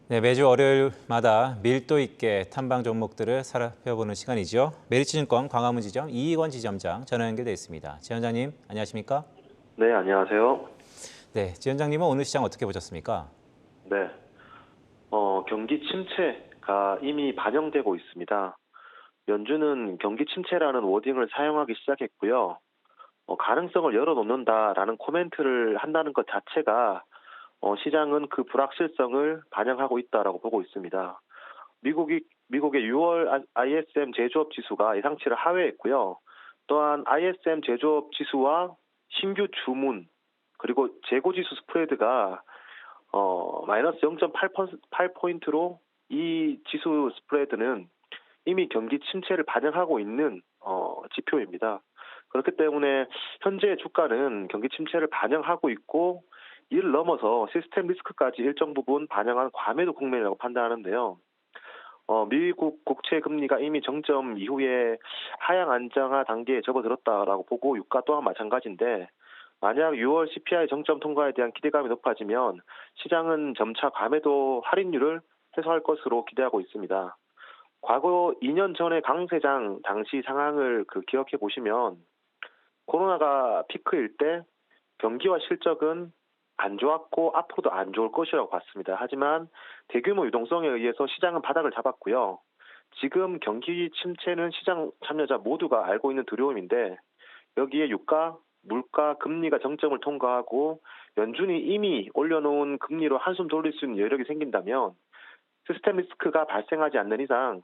네, 매주 월요일마다 밀도 있게 탐방 종목들을 살펴보는 시간이죠. 메리츠증권 광화문 지점 이익원 지점장 전화 연결돼 있습니다. 지점장님, 안녕하십니까? 네, 안녕하세요. 네, 지점장님은 오늘 시장 어떻게 보셨습니까? 네, 경기 침체가 이미 반영되고 있습니다. 연준은 경기 침체라는 워딩을 사용하기 시작했고요. 가능성을 열어놓는다라는 코멘트를 한다는 것 자체가 시장은 그 불확실성을 반영하고 있다라고 보고 있습니다. 미국의 6월 ISM 제조업 지수가 예상치를 하회했고요. 또한 ISM 제조업 지수와 신규 주문 그리고 재고 지수 스프레드가 마이너스 0.8포인트로 이 지수 스프레드는 이미 경기 침체를 반영하고 있는 지표입니다. 그렇기 때문에 현재 주가는 경기 침체를 반영하고 있고 이를 넘어서 시스템 리스크까지 일정 부분 반영한 과매도 국면이라고 판단하는데요. 미국 국채 금리가 이미 정점 이후에 하향 안정화 단계에 접어들었다라고 보고 유가 또한 마찬가지인데 만약 6월 CPI 정점 통과에 대한 기대감이 높아지면 시장은 점차 과매도 할인율을 해소할 것으로 기대하고 있습니다. 과거 2년 전의 강세장 당시 상황을 기억해 보시면 코로나가 피크일 때 경기와 실적은 안 좋았고 앞으로도 안 좋을 것이라고 봤습니다. 하지만 대규모 유동성에 의해서 시장은 바닥을 잡았고요. 지금 경기 침체는 시장 참여자 모두가 알고 있는 두려움인데 여기에 유가, 물가, 금리가 정점을 통과하고 연준이 이미 올려놓은 금리로 한숨 돌릴 수 있는 여력이 생긴다면 시스템 리스크가 발생하지 않는 이상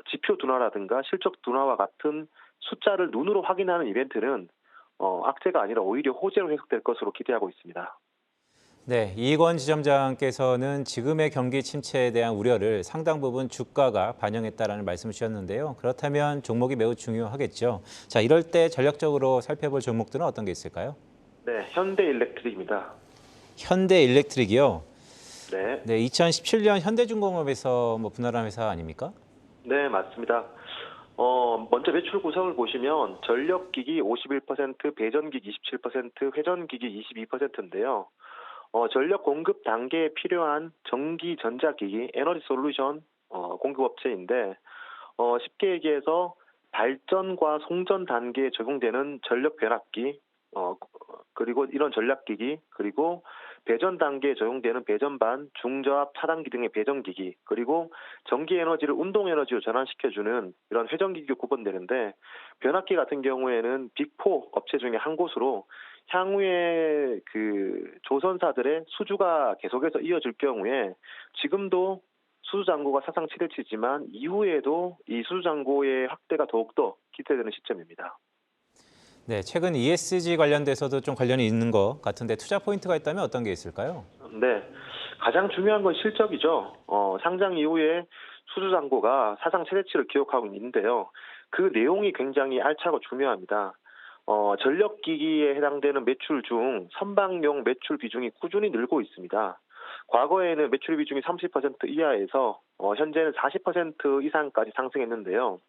지표 둔화라든가 실적 둔화와 같은 숫자를 눈으로 확인하는 이벤트는 악재가 아니라 오히려 호재로 해석될 것으로 기대하고 있습니다. 네, 이익원 지점장께서는 지금의 경기 침체에 대한 우려를 상당 부분 주가가 반영했다라는 말씀을 주셨는데요. 그렇다면 종목이 매우 중요하겠죠. 자, 이럴 때 전략적으로 살펴볼 종목들은 어떤 게 있을까요? 네, 현대일렉트릭입니다. 현대일렉트릭이요. 네, 네, 2017년 현대중공업에서 분할한 회사 아닙니까? 네, 맞습니다. 먼저 매출 구성을 보시면 전력기기 51%, 배전기기 27%, 회전기기 22%인데요. 전력 공급 단계에 필요한 전기 전자기기, 에너지 솔루션 공급업체인데 쉽게 얘기해서 발전과 송전 단계에 적용되는 전력 변압기, 그리고 이런 전략기기, 그리고 배전 단계에 적용되는 배전반, 중저압, 차단기 등의 배전기기, 그리고 전기 에너지를 운동 에너지로 전환시켜주는 이런 회전기기가 구분되는데 변압기 같은 경우에는 빅4 업체 중에 한 곳으로 향후에 조선사들의 수주가 계속해서 이어질 경우에 지금도 수주 잔고가 사상 최대치지만 이후에도 이 수주 잔고의 확대가 더욱더 기대되는 시점입니다. 네, 최근 ESG 관련돼서도 좀 관련이 있는 것 같은데 투자 포인트가 있다면 어떤 게 있을까요? 네, 가장 중요한 건 실적이죠. 상장 이후에 수주 잔고가 사상 최대치를 기록하고 있는데요. 그 내용이 굉장히 알차고 중요합니다. 전력기기에 해당되는 매출 중 선박용 매출 비중이 꾸준히 늘고 있습니다. 과거에는 매출 비중이 30% 이하에서 현재는 40% 이상까지 상승했는데요.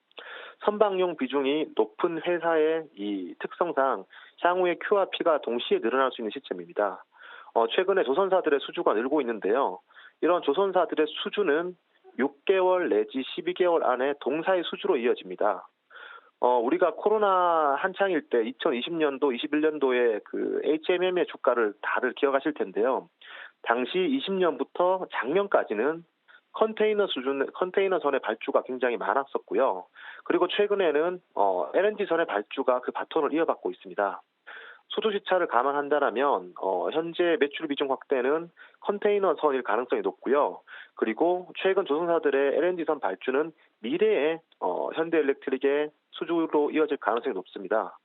선박용 비중이 높은 회사의 이 특성상 향후에 Q와 P가 동시에 늘어날 수 있는 시점입니다. 최근에 조선사들의 수주가 늘고 있는데요. 이런 조선사들의 수주는 6개월 내지 12개월 안에 동사의 수주로 이어집니다. 우리가 코로나 한창일 때 2020년도, 21년도에 HMM의 주가를 다들 기억하실 텐데요. 당시 20년부터 작년까지는 컨테이너선의 발주가 굉장히 많았었고요. 그리고 최근에는 LNG선의 발주가 그 바톤을 이어받고 있습니다. 수주 시차를 감안한다라면 현재 매출 비중 확대는 컨테이너선일 가능성이 높고요. 그리고 최근 조선사들의 LNG선 발주는 미래에 현대일렉트릭의 수주로 이어질 가능성이 높습니다.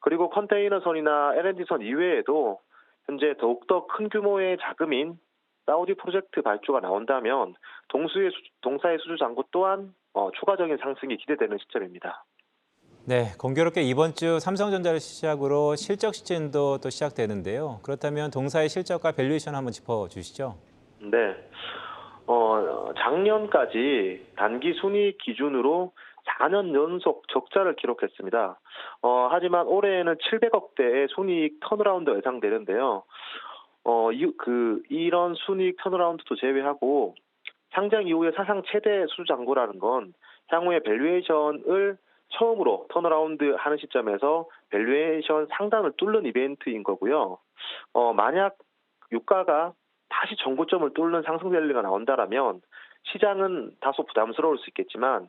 그리고 컨테이너선이나 LNG선 이외에도 현재 더욱더 큰 규모의 자금인 사우디 프로젝트 발주가 나온다면 동사의 수주 잔고 또한 추가적인 상승이 기대되는 시점입니다. 네, 공교롭게 이번 주 삼성전자를 시작으로 실적 시즌도 또 시작되는데요. 그렇다면 동사의 실적과 밸류에이션 한번 짚어주시죠. 네. 작년까지 단기 순이익 기준으로 4년 연속 적자를 기록했습니다. 하지만 올해에는 700억대의 순이익 턴어라운드 예상되는데요. 이런 순이익 턴어라운드도 제외하고 상장 이후에 사상 최대 수주잔고라는 건 향후에 밸류에이션을 처음으로 턴어라운드 하는 시점에서 밸류에이션 상단을 뚫는 이벤트인 거고요. 만약 유가가 다시 정고점을 뚫는 상승 랠리가 나온다라면 시장은 다소 부담스러울 수 있겠지만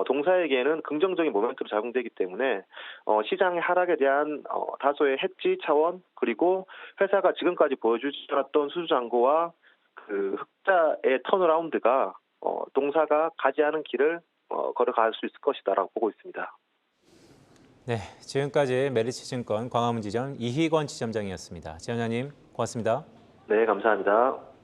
동사에게는 긍정적인 모멘텀이 작용되기 때문에 시장의 하락에 대한 다소의 해지 차원 그리고 회사가 지금까지 보여주지 않았던 수주잔고와 그 흑자의 턴어라운드가 동사가 가지 않은 길을 걸어갈 수 있을 것이다라고 보고 있습니다. 네, 지금까지 메리츠증권 광화문지점 이희권 지점장이었습니다. 지점장님, 고맙습니다. 네, 감사합니다.